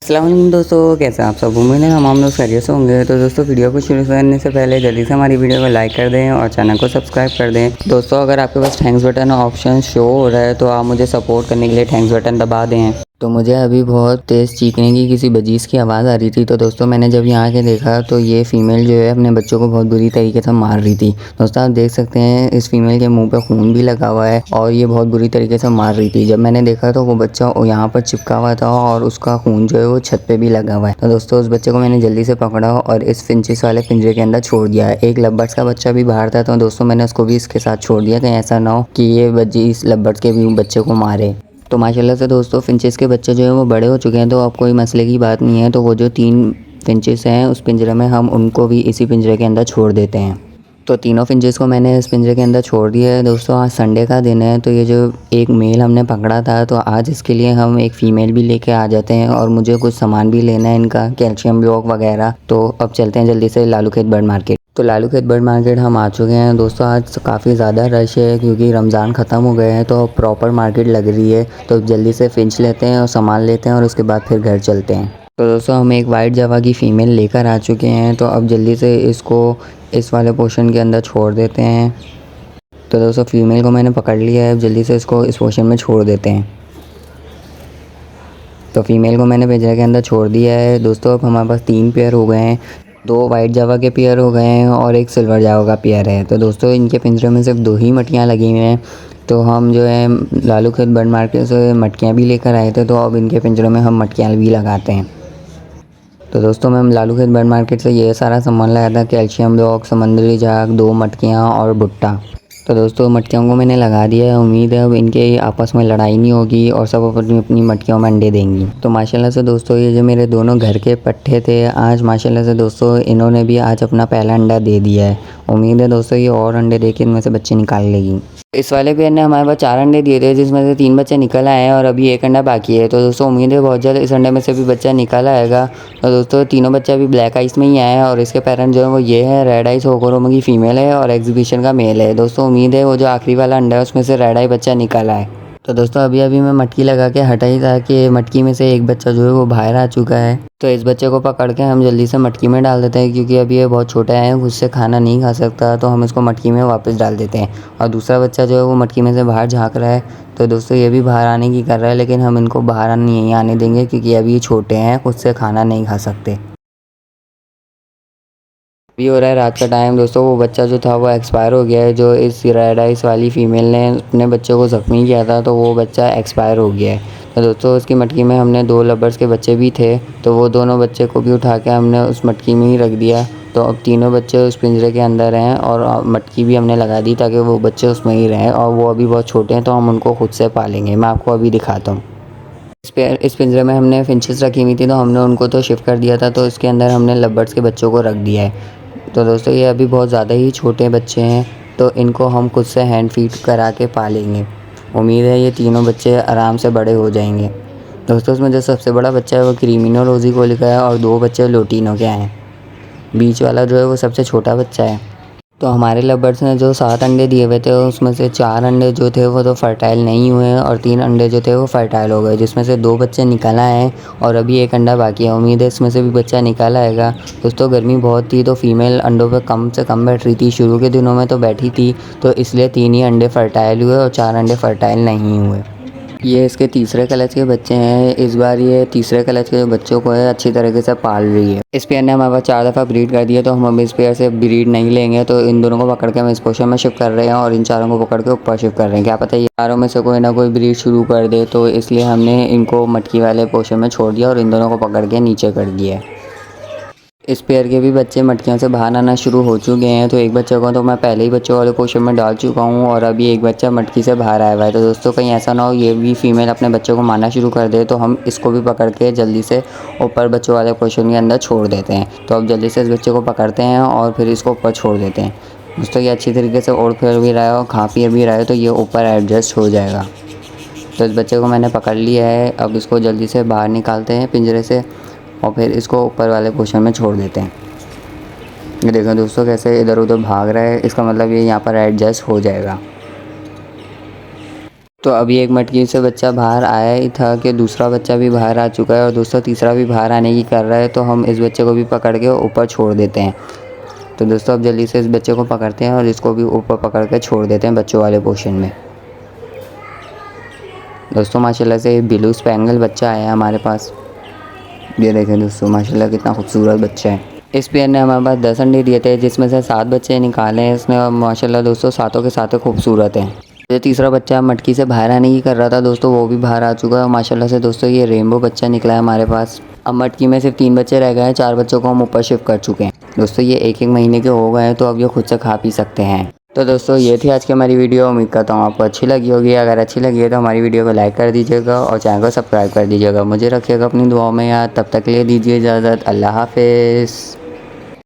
अस्सलाम वालेकुम दोस्तों, कैसे हैं आप सब। उम्मीद है हम लोग खैरियत से होंगे। तो दोस्तों वीडियो को शुरू करने से पहले जल्दी से हमारी वीडियो को लाइक कर दें और चैनल को सब्सक्राइब कर दें। दोस्तों अगर आपके पास थैंक्स बटन ऑप्शन शो हो रहा है तो आप मुझे सपोर्ट करने के लिए थैंक्स बटन दबा दें। तो मुझे अभी बहुत तेज़ चीखने की किसी बजीज़ की आवाज़ आ रही थी। तो दोस्तों मैंने जब यहाँ के देखा तो ये फ़ीमेल जो है अपने बच्चों को बहुत बुरी तरीके से मार रही थी। दोस्तों आप देख सकते हैं इस फीमेल के मुंह पे खून भी लगा हुआ है और ये बहुत बुरी तरीके से मार रही थी। जब मैंने देखा तो वो बच्चा यहाँ पर चिपका हुआ था और उसका खून जो है वो छत पे भी लगा हुआ है। तो दोस्तों उस बच्चे को मैंने जल्दी से पकड़ा और इस फिंचिस वाले पिंजरे के अंदर छोड़ दिया है। एक लव का बच्चा भी बाहर था तो दोस्तों मैंने उसको भी इसके साथ छोड़ दिया, कहीं ऐसा ना हो कि ये बच्ची इस लव के भी बच्चे को मारे। तो माशाल्लाह से दोस्तों फिंचेस के बच्चे जो है वो बड़े हो चुके हैं, तो अब कोई मसले की बात नहीं है। तो वो जो 3 फिंचेस हैं उस पिंजरे में हम उनको भी इसी पिंजरे के अंदर छोड़ देते हैं। तो तीनों फिंचेस को मैंने इस पिंजरे के अंदर छोड़ दिया है। दोस्तों आज संडे का दिन है, तो ये जो एक मेल हमने पकड़ा था तो आज इसके लिए हम एक फ़ीमेल भी लेके आ जाते हैं और मुझे कुछ सामान भी लेना है इनका, कैल्शियम ब्लॉक वगैरह। तो अब चलते हैं जल्दी से लालू खेत बर्ड मार्केट। तो लालू खेत बर्ड मार्केट हम आ चुके हैं। दोस्तों आज काफ़ी ज़्यादा रश है क्योंकि रमज़ान ख़त्म हो गए हैं तो प्रॉपर मार्केट लग रही है। तो जल्दी से फिंच लेते हैं और सामान लेते हैं और उसके बाद फिर घर चलते हैं। तो दोस्तों हम एक वाइट जावा की फ़ीमेल लेकर आ चुके हैं, तो अब जल्दी से इसको इस वाले पोर्शन के अंदर छोड़ देते हैं। तो दोस्तों फीमेल को मैंने पकड़ लिया है, अब जल्दी से इसको इस पोर्शन में छोड़ देते हैं। तो फीमेल को मैंने पिंजरे के अंदर छोड़ दिया है। दोस्तों अब हमारे पास 3 पेयर हो गए हैं, 2 वाइट जावा के पेयर हो गए हैं और एक सिल्वर जावा का पेयर है। तो दोस्तों इनके पिंजरे में सिर्फ 2 ही मटकियाँ लगी हुई हैं। तो हम जो है लालू खेत बर्ड मार्केट से मटकियाँ भी लेकर आए थे, तो अब इनके पिंजरों में हम मटकियाँ भी लगाते हैं। तो दोस्तों मैं लालू खेत बर्ड मार्केट से ये सारा सामान लाया था, कैल्शियम ब्लॉक, समंदरी झाग, 2 मटकियाँ और भुट्टा। तो दोस्तों मटकियों को मैंने लगा दिया है। उम्मीद है अब इनके आपस में लड़ाई नहीं होगी और सब अपनी अपनी मटकियों में अंडे देंगी। तो माशाल्लाह से दोस्तों ये जो मेरे दोनों घर के पट्ठे थे, आज माशाल्लाह से दोस्तों इन्होंने भी आज अपना पहला अंडा दे दिया है। उम्मीद है दोस्तों ये और अंडे दे के इनमें से बच्चे निकाल लेगी। इस वाले पेयर ने हमारे पास 4 अंडे दिए थे जिसमें से 3 बच्चे निकल आए हैं और अभी 1 अंडा बाकी है। तो दोस्तों उम्मीद है बहुत जल्द इस अंडे में से भी बच्चा निकल आएगा। तो दोस्तों तीनों बच्चे अभी ब्लैक आइस में ही आए हैं और इसके पेरेंट जो है वो ये है, रेड आइस होकोरोमा की फ़ीमेल है और एग्जीबिशन का मेल है। दोस्तों उम्मीद है वो जो आखिरी वाला अंडा है उसमें से रेड आई बच्चा निकल आए। तो दोस्तों अभी मैं मटकी लगा के हटाई था कि मटकी में से एक बच्चा जो है वो बाहर आ चुका है। तो इस बच्चे को पकड़ के हम जल्दी से मटकी में डाल देते हैं क्योंकि अभी ये बहुत छोटा है, खुद से खाना नहीं खा सकता, तो हम इसको मटकी में वापस डाल देते हैं। और दूसरा बच्चा जो है वो मटकी में से बाहर झाँक रहा है। तो दोस्तों ये भी बाहर आने की कर रहा है, लेकिन हम इनको बाहर नहीं आने देंगे क्योंकि अभी ये छोटे हैं, खुद से खाना नहीं खा सकते। अभी हो रहा है रात का टाइम। दोस्तों वो बच्चा जो था वो एक्सपायर हो गया है, जो इस रेड आइस वाली फ़ीमेल ने अपने बच्चे को ज़ख्मी किया था, तो वो बच्चा एक्सपायर हो गया है। तो दोस्तों उसकी मटकी में हमने 2 लवर्स के बच्चे भी थे, तो वो दोनों बच्चे को भी उठा के हमने उस मटकी में ही रख दिया। तो अब तीनों बच्चे उस पिंजरे के अंदर हैं और मटकी भी हमने लगा दी ताकि वो बच्चे उसमें ही रहें, और वो अभी बहुत छोटे हैं तो हम उनको खुद से पालेंगे। मैं आपको अभी दिखाता हूँ। इस पिंजरे में हमने फिंचेस रखी हुई थी तो हमने उनको तो शिफ्ट कर दिया था, तो इसके अंदर हमने लव के बच्चों को रख दिया है। तो दोस्तों ये अभी बहुत ज़्यादा ही छोटे बच्चे हैं, तो इनको हम खुद से हैंड फीड करा के पालेंगे। उम्मीद है ये तीनों बच्चे आराम से बड़े हो जाएंगे। दोस्तों इसमें जो सबसे बड़ा बच्चा है वो क्रीमिनो रोज़ी कोली का है और 2 बच्चे लोटिनो के हैं। बीच वाला जो है वो सबसे छोटा बच्चा है। तो हमारे लवर्स ने जो 7 अंडे दिए हुए थे उसमें से 4 अंडे जो थे वो तो फर्टाइल नहीं हुए हैं और 3 अंडे जो थे वो फर्टाइल हो गए, जिसमें से 2 बच्चे निकल आए हैं और अभी 1 अंडा बाकी है। उम्मीद है इसमें से भी बच्चा निकल आएगा। दोस्तों गर्मी बहुत थी तो फीमेल अंडों पे कम से कम बैठ रही थी, शुरू के दिनों में तो बैठी थी, तो इसलिए 3 ही अंडे फर्टाइल हुए और 4 अंडे फर्टाइल नहीं हुए। ये इसके तीसरे क्लच के बच्चे हैं। इस बार ये तीसरे क्लच के बच्चों को है अच्छी तरीके से पाल रही है। इस पेयर ने हमारे पास 4 दफ़ा ब्रीड कर दिया, तो हम अब इस पेयर से ब्रीड नहीं लेंगे। तो इन दोनों को पकड़ के हम इस पोर्शन में शिफ्ट कर रहे हैं और इन चारों को पकड़ के ऊपर शिफ्ट कर रहे हैं। क्या पता ये चारों में से कोई ना कोई ब्रीड शुरू कर दे, तो इसलिए हमने इनको मटकी वाले पोर्शन में छोड़ दिया और इन दोनों को पकड़ के नीचे कर दिया है। इस पेयर के भी बच्चे मटकियों से बाहर आना शुरू हो चुके हैं। तो एक बच्चे को तो मैं पहले ही बच्चों वाले पोर्शन में डाल चुका हूँ और अभी एक बच्चा मटकी से बाहर आया हुआ है। तो दोस्तों कहीं ऐसा ना हो ये भी फीमेल अपने बच्चों को मारना शुरू कर दे, तो हम इसको भी पकड़ के जल्दी से ऊपर बच्चों वाले पोर्शन के अंदर छोड़ देते हैं। तो अब जल्दी से इस बच्चे को पकड़ते हैं और फिर इसको ऊपर छोड़ देते हैं। दोस्तों ये अच्छी तरीके से उड़ फिर भी रहा है और खा पी भी रहा है, तो ये ऊपर एडजस्ट हो जाएगा। तो इस बच्चे को मैंने पकड़ लिया है, अब इसको जल्दी से बाहर निकालते हैं पिंजरे से और फिर इसको ऊपर वाले पोर्शन में छोड़ देते हैं। ये देखो दोस्तों कैसे इधर उधर भाग रहा है, इसका मतलब ये यहाँ पर एडजस्ट हो जाएगा। तो अभी एक मटकी से बच्चा बाहर आया ही था कि दूसरा बच्चा भी बाहर आ चुका है और दोस्तों तीसरा भी बाहर आने की कर रहा है। तो हम इस बच्चे को भी पकड़ के ऊपर छोड़ देते हैं। तो दोस्तों अब जल्दी से इस बच्चे को पकड़ते हैं और इसको भी ऊपर पकड़ के छोड़ देते हैं बच्चों वाले पोर्शन में। दोस्तों माशाल्लाह से ब्लू स्पैंगल बच्चा आया हमारे पास। ये देखें दोस्तों माशाल्लाह कितना खूबसूरत बच्चा है। इस पेयर ने हमारे पास 10 अंडे दिए थे जिसमें से 7 बच्चे निकाले हैं इसने और माशाल्लाह दोस्तों सातों के सातों खूबसूरत हैं। ये तीसरा बच्चा मटकी से बाहर आने की कर रहा था दोस्तों, वो भी बाहर आ चुका है और माशाल्लाह से दोस्तों ये रेनबो बच्चा निकला है हमारे पास। अब मटकी में सिर्फ 3 बच्चे रह गए हैं, 4 बच्चों को हम ऊपर शिफ्ट कर चुके हैं। दोस्तों ये 1-1 महीने के हो गए हैं तो अब ये खुद से खा पी सकते हैं। तो दोस्तों ये थी आज की हमारी वीडियो। उम्मीद करता हूँ आपको अच्छी लगी होगी। अगर अच्छी लगी है तो हमारी वीडियो को लाइक कर दीजिएगा और चैनल को सब्सक्राइब कर दीजिएगा। मुझे रखिएगा अपनी दुआओं में याद। तब तक के लिए दीजिए इजाज़त। अल्लाह हाफ़िज़।